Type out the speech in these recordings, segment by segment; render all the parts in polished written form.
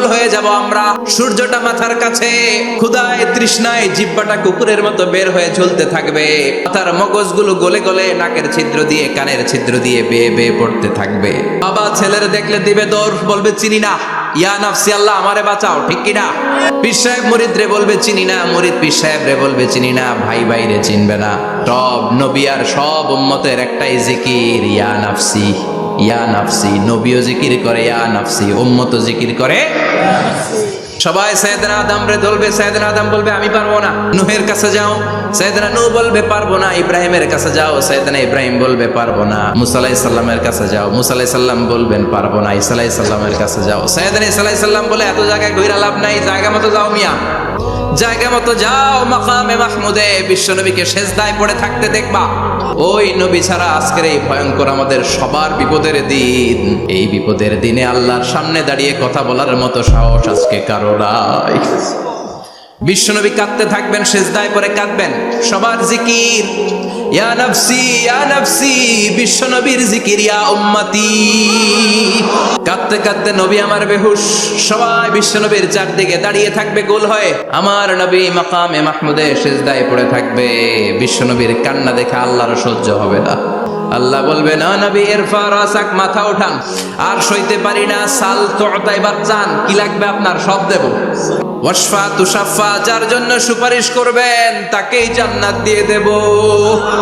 পাগল হয়ে যাব আমরা। সূর্যটা মাথার কাছে, ক্ষুধায় তৃষ্ণায় জিহ্বাটা কুকুরের মতো বের হয়ে ঝুলতে থাকবে, মাথার মগজগুলো গলে গলে নাকের ছিদ্র দিয়ে কানের ছিদ্র দিয়ে বেয়ে বেয়ে পড়তে থাকবে। বাবা ছেলের দেখলে দিবে দৌড়, বলবে চিনি না, ইয়া নাফসি আল্লাহ আমারে বাঁচাও, ঠিক কিনা? পীর সাহেব মুরিদ রে বলবে চিনি না, মুরিদ পীর সাহেব রে বলবে চিনি না, ভাই ভাইরে চিনবে না। সব নবী আর সব উম্মতের একটাই জিকির, ইয়া নাফসি ইয়া নাফসি। নবীও জিকির করে ইয়া নাফসি, উম্মতও জিকির করে। সবাই সাইয়েদনা আদম রে ধরবে, সাইয়েদনা আদম বলবে আমি পারবো না। নূহের কাছে যাও, সাইয়েদনা নূহ বলবে পারবো না। ইব্রাহিমের কাছে যাও, সাইয়েদনা ইব্রাহিম বলবে পারবো না। মুসা আলাইহিস সালামের কাছে যাও, মুসা আলাইহিস সালাম বলবেন পারবো না। ঈসা আলাইহিস সালামের কাছে যাও, সাইয়েদনা ঈসা আলাইহিস সালাম বলে এত জায়গায় ঘুরে লাভ নাই, জায়গা মতো যাও মিয়া, জায়গা মতো যাও মাকামে মাহমুদে। বিশ্ব নবীকে সেজদায় পড়ে থাকতে দেখবা। ওই নবী ছাড়া আজকের এই ভয়ঙ্কর আমাদের সবার বিপদের দিন, এই বিপদের দিনে আল্লাহর সামনে দাঁড়িয়ে কথা বলার মতো সাহস আজকে কারো নাই। বিশ্বনবী কাঁদতে থাকবেন, সেজদায় পড়ে কাঁদবেন। সবার জিকির ইয়া নাফসি ইয়া নাফসি, বিশ্বনবীর জিকির ইয়া উম্মতি। কাঁদতে কাঁদতে নবী আমার বেহুশ, সবাই বিশ্বনবীর চারদিকে দাঁড়িয়ে থাকবে গোল হয়ে। আমার নবী মাকামে মাহমুদে সেজদায় পড়ে থাকবে। বিশ্বনবীর কান্না দেখে আল্লাহর সহ্য হবে না। আল্লাহ বলবে না নবী ইরফা রাসাক, মাথা ওঠান, আর সইতে পারি না। সাল তুতাই বাচ্চান, কি লাগবে আপনার সব দেব। ওয়াশফা তুশাফা, যার জন্য সুপারিশ করবেন তাকেই জান্নাত দিয়ে দেব।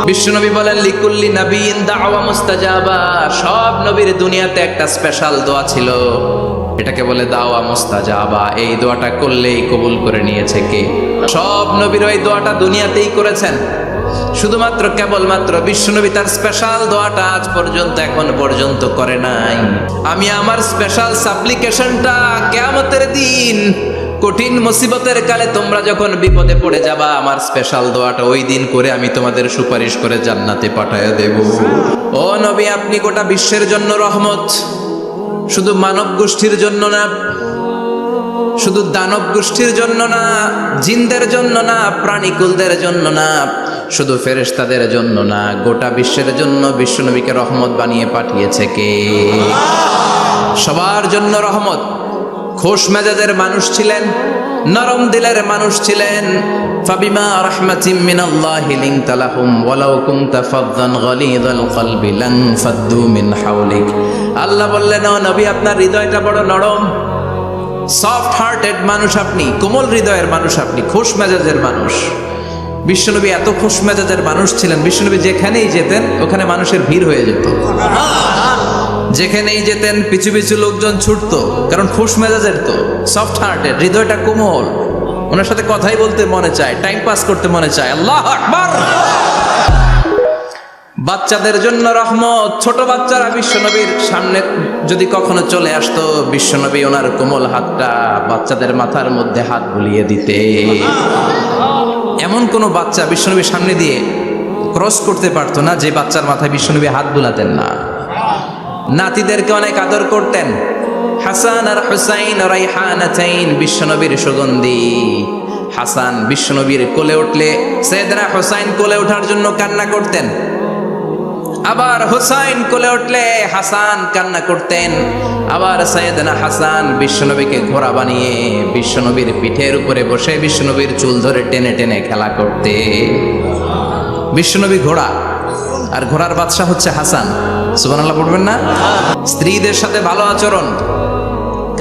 বিশ্বনবী বলেন লিকুল্লি নাবিয়িন দাওয়া মুস্তাজাবা, সব নবীর দুনিয়াতে একটা স্পেশাল দোয়া ছিল, এটাকে বলে দাওয়া মুস্তাজাবা। এই দোয়াটা করলেই কবুল করে নিয়েছে কে? সব নবীর ওই দোয়াটা দুনিয়াতেই করেছেন, শুধুমাত্র কেবলমাত্র বিশ্বনবী তার স্পেশাল দোয়াটা আজ পর্যন্ত এখন পর্যন্ত করে নাই। আমি আমার স্পেশাল সাপ্লিকেশনটা কিয়ামতের দিন কঠিন মুসিবতের কালে তোমরা যখন বিপদে পড়ে যাবা, আমার স্পেশাল দোয়াটা ওই দিন করে আমি তোমাদের সুপারিশ করে জান্নাতে পাঠায়া দেব। ও নবী, আপনি গোটা বিশ্বের জন্য রহমত, শুধু মানব গোষ্ঠীর জন্য না, শুধু দানব গোষ্ঠীর জন্য না, জিনদের জন্য না, প্রাণীকুলদের জন্য না, শুধু ফেরেশতাদের জন্য না, গোটা বিশ্বের জন্য বিশ্বনবীকে রহমত বানিয়ে পাঠিয়েছে কে? সবার জন্য রহমত। খোশ মেজাজের মানুষ ছিলেন, নরম দিলের মানুষ ছিলেন। ফাবিমা রাহমাতিম মিনাল্লাহি লিনতা লাহুম ওয়ালাউ কুনতা ফাযযান গালিযাল কলবি লানফাদ্দু মিন হাওলিক। আল্লাহ বললেন ও নবী, আপনার হৃদয়টা বড় নরম, সফট হার্টেড মানুষ আপনি, কোমল হৃদয়ের মানুষ আপনি, খোশ মেজাজের মানুষ। বিশ্বনবী এত খোশ মেজাজের মানুষ ছিলেন, বিশ্বনবী যেখানেই যেতেন ওখানে মানুষের ভিড় হয়ে যেত। যেখানেই যেতেন পিছু পিছু লোকজন ছুটতো, কারণ খোশ মেজাজের তো, সফট হার্টেড, হৃদয়টা কোমল, ওনার সাথে কথাই বলতে মনে চায়, টাইম পাস করতে মনে চায়। আল্লাহু আকবার। বাচ্চাদের জন্য রহমত। ছোট বাচ্চারা বিশ্বনবীর সামনে যদি কখনো চলে আসতো, বিশ্বনবী ওনার কোমল হাতটা বাচ্চাদের মাথার মধ্যে হাত বুলিয়ে দিতে। এমন কোন বাচ্চা বিশ্বনবীর সামনে দিয়ে ক্রস করতে পারতো না যে বাচ্চার মাথায় বিশ্বনবী হাত বুলাতেন না। নাতিদেরকে অনেক আদর করতেন। হাসান আর হুসাইন রাইহানাতাইন, বিশ্বনবীর সুগন্ধি। হাসান বিশ্বনবীর কোলে উঠলে সাইয়েদনা হুসাইন কোলে ওঠার জন্য কান্না করতেন, আবার হুসাইন কোলে উঠলে হাসান কান্না করতেন। আবার সাইয়েদনা হাসান বিশ্বনবীকে ঘোড়া বানিয়ে বিশ্বনবীর পিঠের উপরে বসে বিশ্বনবীর চুল ধরে টেনে টেনে খেলা করতে। বিশ্বনবী ঘোড়া, আর ঘোড়ার বাদশা হচ্ছে হাসান। সুবহানাল্লাহ পড়বেন না? স্ত্রীদের সাথে ভালো আচরণ,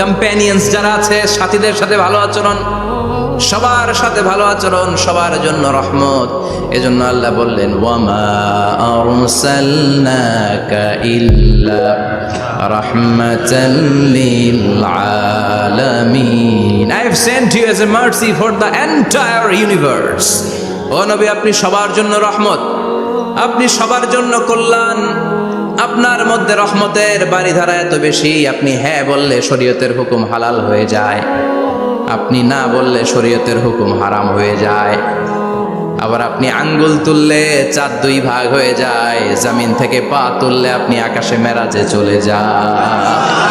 কম্প্যানিয়ন্স যারা আছে সাথীদের সাথে ভালো আচরণ, সবার সাথে ভালো আচরণ, সবার জন্য রহমত। এজন্য আল্লাহ বললেন ওয়ামা আরসালনাকা ইল্লা রাহমাতাল লিল আলামিন। I have sent you as a mercy for the entire universe. ও নবী, আপনি সবার জন্য রহমত, আপনি সবার জন্য কল্যাণ। আপনার মধ্যে রহমতের বাড়িধারা এত বেশি, আপনি হ্যাঁ বললে শরীয়তের হুকুম হালাল হয়ে যায়, আপনি না বললে শরীয়তের হুকুম হারাম হয়ে যায়। আবার আপনি আঙ্গুল তুললে চাঁদ দুই ভাগ হয়ে যায়, জমিন থেকে পা তুললে আপনি আকাশে মেরাজে চলে যান।